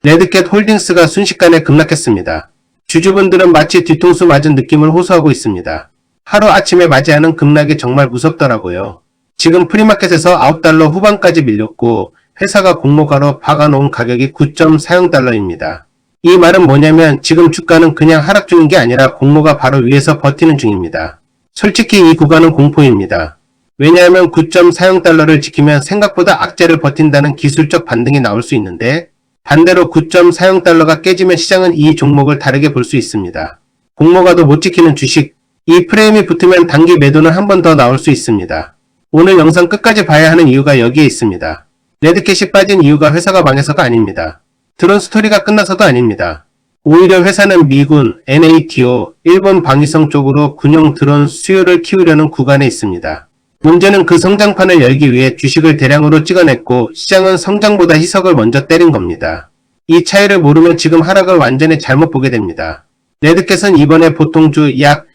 레드캣 홀딩스가 순식간에 급락했습니다. 주주분들은 마치 뒤통수 맞은 느낌을 호소하고 있습니다. 하루아침에 맞이하는 급락이 정말 무섭더라고요. 지금 프리마켓에서 9달러 후반까지 밀렸고 회사가 공모가로 박아놓은 가격이 9.40달러입니다. 이 말은 뭐냐면 지금 주가는 그냥 하락 중인 게 아니라 공모가 바로 위에서 버티는 중입니다. 솔직히 이 구간은 공포입니다. 왜냐하면 9.40달러를 지키면 생각보다 악재를 버틴다는 기술적 반등이 나올 수 있는데 반대로 9.40달러가 깨지면 시장은 이 종목을 다르게 볼 수 있습니다. 공모가도 못 지키는 주식, 이 프레임이 붙으면 단기 매도는 한 번 더 나올 수 있습니다. 오늘 영상 끝까지 봐야 하는 이유가 여기에 있습니다. 레드캣이 빠진 이유가 회사가 망해서가 아닙니다. 드론 스토리가 끝나서도 아닙니다. 오히려 회사는 미군, NATO, 일본 방위성 쪽으로 군용 드론 수요를 키우려는 구간에 있습니다. 문제는 그 성장판을 열기 위해 주식을 대량으로 찍어냈고 시장은 성장보다 희석을 먼저 때린 겁니다. 이 차이를 모르면 지금 하락을 완전히 잘못 보게 됩니다. 레드캣은 이번에 보통주 약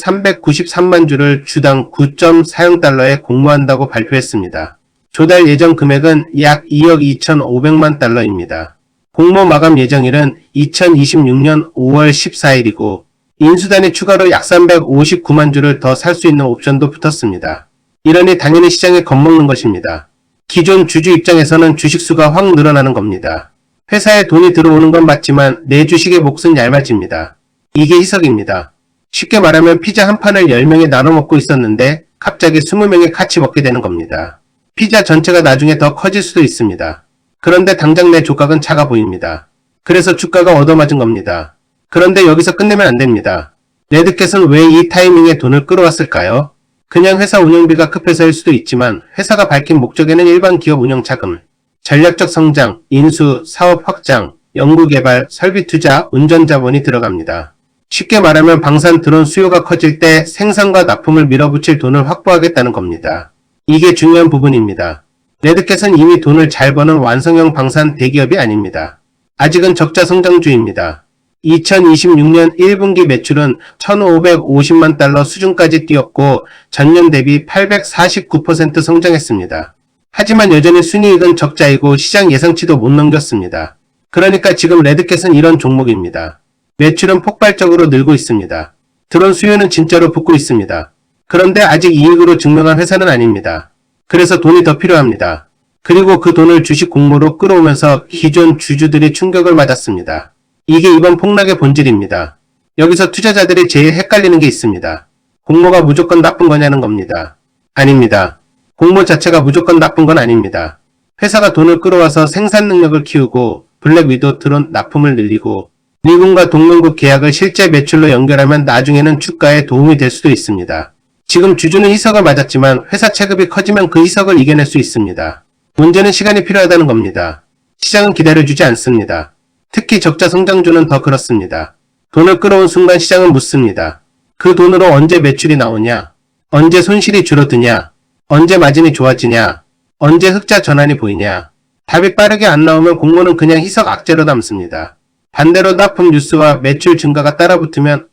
2,393만 주를 주당 9.40달러에 공모한다고 발표했습니다. 조달 예정 금액은 약 2억 2,500만 달러입니다. 공모 마감 예정일은 2026년 5월 14일이고 인수단이 추가로 약 359만 주를 더 살 수 있는 옵션도 붙었습니다. 이러니 당연히 시장에 겁먹는 것입니다. 기존 주주 입장에서는 주식수가 확 늘어나는 겁니다. 회사에 돈이 들어오는 건 맞지만 내 주식의 몫은 얇아집니다. 이게 희석입니다. 쉽게 말하면 피자 한 판을 10명이 나눠 먹고 있었는데 갑자기 20명이 같이 먹게 되는 겁니다. 피자 전체가 나중에 더 커질 수도 있습니다. 그런데 당장 내 조각은 작아 보입니다. 그래서 주가가 얻어맞은 겁니다. 그런데 여기서 끝내면 안 됩니다. 레드캣은 왜 이 타이밍에 돈을 끌어왔을까요? 그냥 회사 운영비가 급해서일 수도 있지만 회사가 밝힌 목적에는 일반 기업 운영 자금, 전략적 성장, 인수, 사업 확장, 연구개발, 설비 투자, 운전 자본이 들어갑니다. 쉽게 말하면 방산 드론 수요가 커질 때 생산과 납품을 밀어붙일 돈을 확보하겠다는 겁니다. 이게 중요한 부분입니다. 레드캣은 이미 돈을 잘 버는 완성형 방산 대기업이 아닙니다. 아직은 적자 성장주입니다. 2026년 1분기 매출은 1,550만 달러 수준까지 뛰었고 전년 대비 849% 성장했습니다. 하지만 여전히 순이익은 적자이고 시장 예상치도 못 넘겼습니다. 그러니까 지금 레드캣은 이런 종목입니다. 매출은 폭발적으로 늘고 있습니다. 드론 수요는 진짜로 붙고 있습니다. 그런데 아직 이익으로 증명한 회사는 아닙니다. 그래서 돈이 더 필요합니다. 그리고 그 돈을 주식 공모로 끌어오면서 기존 주주들이 충격을 맞았습니다. 이게 이번 폭락의 본질입니다. 여기서 투자자들이 제일 헷갈리는 게 있습니다. 공모가 무조건 나쁜 거냐는 겁니다. 아닙니다. 공모 자체가 무조건 나쁜 건 아닙니다. 회사가 돈을 끌어와서 생산 능력을 키우고 블랙 위도우 드론 납품을 늘리고 미군과 동맹국 계약을 실제 매출로 연결하면 나중에는 주가에 도움이 될 수도 있습니다. 지금 주주는 희석을 맞았지만 회사 체급이 커지면 그 희석을 이겨낼 수 있습니다. 문제는 시간이 필요하다는 겁니다. 시장은 기다려주지 않습니다. 특히 적자 성장주는 더 그렇습니다. 돈을 끌어온 순간 시장은 묻습니다. 그 돈으로 언제 매출이 나오냐? 언제 손실이 줄어드냐? 언제 마진이 좋아지냐? 언제 흑자 전환이 보이냐? 답이 빠르게 안 나오면 공모는 그냥 희석 악재로 남습니다. 반대로 납품 뉴스와 매출 증가가 따라붙으면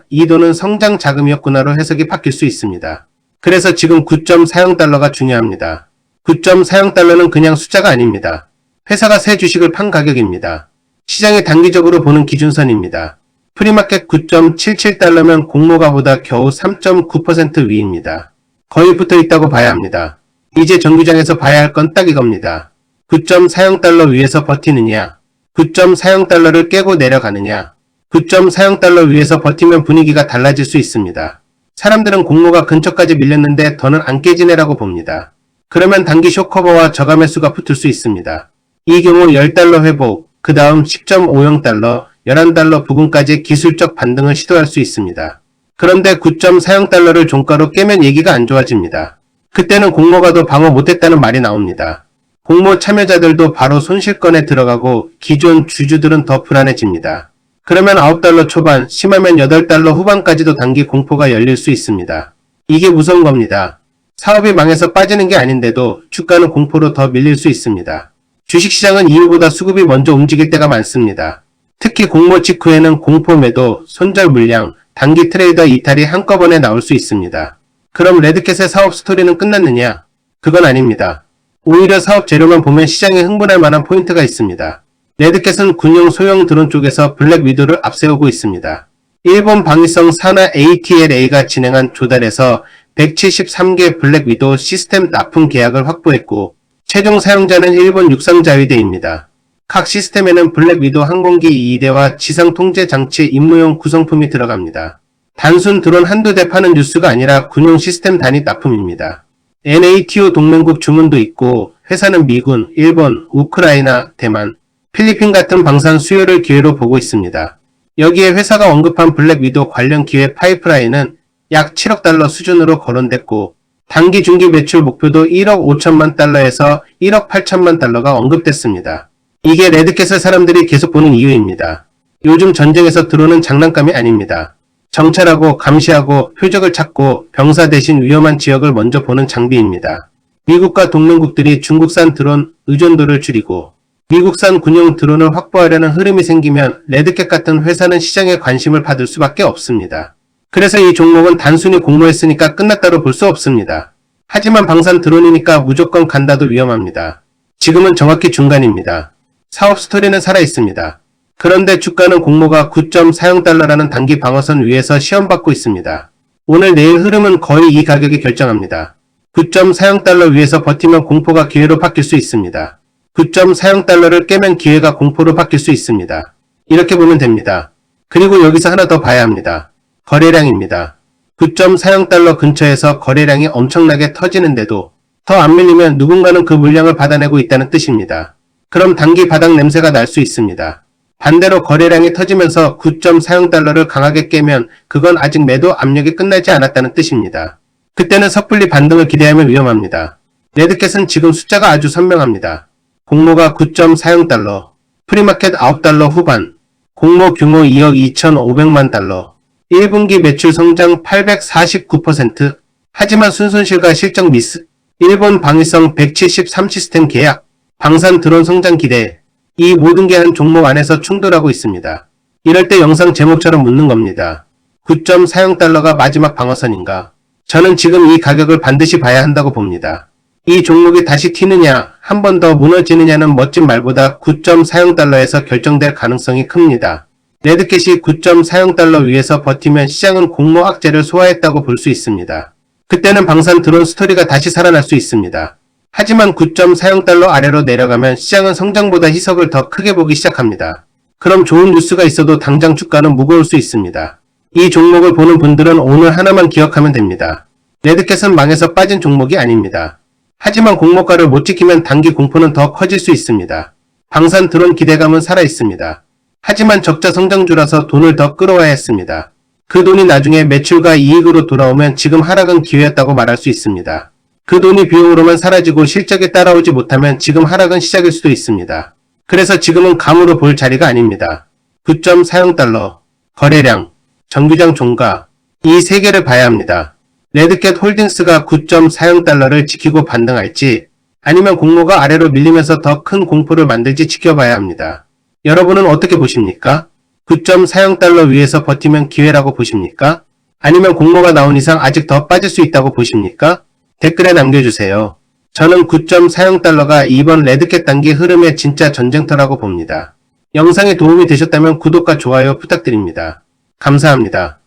이 돈은 성장 자금이었구나로 해석이 바뀔 수 있습니다. 그래서 지금 9.40달러가 중요합니다. 9.40달러는 그냥 숫자가 아닙니다. 회사가 새 주식을 판 가격입니다. 시장이 단기적으로 보는 기준선입니다. 프리마켓 9.77달러면 공모가보다 겨우 3.9% 위입니다. 거의 붙어 있다고 봐야 합니다. 이제 정규장에서 봐야 할 건 딱 이겁니다. 9.40달러 위에서 버티느냐, 9.40달러를 깨고 내려가느냐, 9.40달러 위에서 버티면 분위기가 달라질 수 있습니다. 사람들은 공모가 근처까지 밀렸는데 더는 안 깨지네라고 봅니다. 그러면 단기 쇼커버와 저가 매수가 붙을 수 있습니다. 이 경우 10달러 회복, 그 다음 10.50달러, 11달러 부근까지 기술적 반등을 시도할 수 있습니다. 그런데 9.40달러를 종가로 깨면 얘기가 안 좋아집니다. 그때는 공모가도 방어 못했다는 말이 나옵니다. 공모 참여자들도 바로 손실권에 들어가고 기존 주주들은 더 불안해집니다. 그러면 9달러 초반, 심하면 8달러 후반까지도 단기 공포가 열릴 수 있습니다. 이게 무서운 겁니다. 사업이 망해서 빠지는 게 아닌데도 주가는 공포로 더 밀릴 수 있습니다. 주식시장은 이유보다 수급이 먼저 움직일 때가 많습니다. 특히 공모 직후에는 공포 매도, 손절 물량, 단기 트레이더 이탈이 한꺼번에 나올 수 있습니다. 그럼 레드캣의 사업 스토리는 끝났느냐? 그건 아닙니다. 오히려 사업 재료만 보면 시장에 흥분할 만한 포인트가 있습니다. 레드캣은 군용 소형 드론 쪽에서 블랙 위도를 앞세우고 있습니다. 일본 방위성 산하 ATLA가 진행한 조달에서 173개 블랙 위도 시스템 납품 계약을 확보했고 최종 사용자는 일본 육상자위대입니다. 각 시스템에는 블랙 위도 항공기 2대와 지상 통제 장치 임무용 구성품이 들어갑니다. 단순 드론 한두 대 파는 뉴스가 아니라 군용 시스템 단위 납품입니다. NATO 동맹국 주문도 있고 회사는 미군, 일본, 우크라이나, 대만, 필리핀 같은 방산 수요를 기회로 보고 있습니다. 여기에 회사가 언급한 블랙 위도 관련 기회 파이프라인은 약 7억 달러 수준으로 거론됐고 단기 중기 매출 목표도 1억 5천만 달러에서 1억 8천만 달러가 언급됐습니다. 이게 레드캣을 사람들이 계속 보는 이유입니다. 요즘 전쟁에서 드론은 장난감이 아닙니다. 정찰하고 감시하고 표적을 찾고 병사 대신 위험한 지역을 먼저 보는 장비입니다. 미국과 동맹국들이 중국산 드론 의존도를 줄이고 미국산 군용 드론을 확보하려는 흐름이 생기면 레드캣 같은 회사는 시장에 관심을 받을 수밖에 없습니다. 그래서 이 종목은 단순히 공모했으니까 끝났다로 볼 수 없습니다. 하지만 방산 드론이니까 무조건 간다도 위험합니다. 지금은 정확히 중간입니다. 사업 스토리는 살아있습니다. 그런데 주가는 공모가 9.40달러라는 단기 방어선 위에서 시험받고 있습니다. 오늘 내일 흐름은 거의 이 가격이 결정합니다. 9.40달러 위에서 버티면 공포가 기회로 바뀔 수 있습니다. 9.40달러를 깨면 기회가 공포로 바뀔 수 있습니다. 이렇게 보면 됩니다. 그리고 여기서 하나 더 봐야 합니다. 거래량입니다. 9.40달러 근처에서 거래량이 엄청나게 터지는데도 더 안 밀리면 누군가는 그 물량을 받아내고 있다는 뜻입니다. 그럼 단기 바닥 냄새가 날 수 있습니다. 반대로 거래량이 터지면서 9.40달러를 강하게 깨면 그건 아직 매도 압력이 끝나지 않았다는 뜻입니다. 그때는 섣불리 반등을 기대하면 위험합니다. 레드캣은 지금 숫자가 아주 선명합니다. 공모가 9.40달러, 프리마켓 9달러 후반, 공모 규모 2억 2,500만 달러, 1분기 매출 성장 849%, 하지만 순손실과 실적 미스, 일본 방위성 173 시스템 계약, 방산 드론 성장 기대, 이 모든 게 한 종목 안에서 충돌하고 있습니다. 이럴 때 영상 제목처럼 묻는 겁니다. 9.40달러가 마지막 방어선인가? 저는 지금 이 가격을 반드시 봐야 한다고 봅니다. 이 종목이 다시 튀느냐, 한 번 더 무너지느냐는 멋진 말보다 9.40달러에서 결정될 가능성이 큽니다. 레드캣이 9.40달러 위에서 버티면 시장은 공모 악재를 소화했다고 볼 수 있습니다. 그때는 방산 드론 스토리가 다시 살아날 수 있습니다. 하지만 9.40달러 아래로 내려가면 시장은 성장보다 희석을 더 크게 보기 시작합니다. 그럼 좋은 뉴스가 있어도 당장 주가는 무거울 수 있습니다. 이 종목을 보는 분들은 오늘 하나만 기억하면 됩니다. 레드캣은 망해서 빠진 종목이 아닙니다. 하지만 공모가를 못 지키면 단기 공포는 더 커질 수 있습니다. 방산 드론 기대감은 살아있습니다. 하지만 적자 성장주라서 돈을 더 끌어와야 했습니다. 그 돈이 나중에 매출과 이익으로 돌아오면 지금 하락은 기회였다고 말할 수 있습니다. 그 돈이 비용으로만 사라지고 실적에 따라오지 못하면 지금 하락은 시작일 수도 있습니다. 그래서 지금은 감으로 볼 자리가 아닙니다. 9.40달러, 거래량, 정규장 종가, 이 세 개를 봐야 합니다. 레드캣 홀딩스가 9.40달러를 지키고 반등할지 아니면 공모가 아래로 밀리면서 더 큰 공포를 만들지 지켜봐야 합니다. 여러분은 어떻게 보십니까? 9.40달러 위에서 버티면 기회라고 보십니까? 아니면 공모가 나온 이상 아직 더 빠질 수 있다고 보십니까? 댓글에 남겨주세요. 저는 9.40달러가 이번 레드캣 단기 흐름의 진짜 전쟁터라고 봅니다. 영상이 도움이 되셨다면 구독과 좋아요 부탁드립니다. 감사합니다.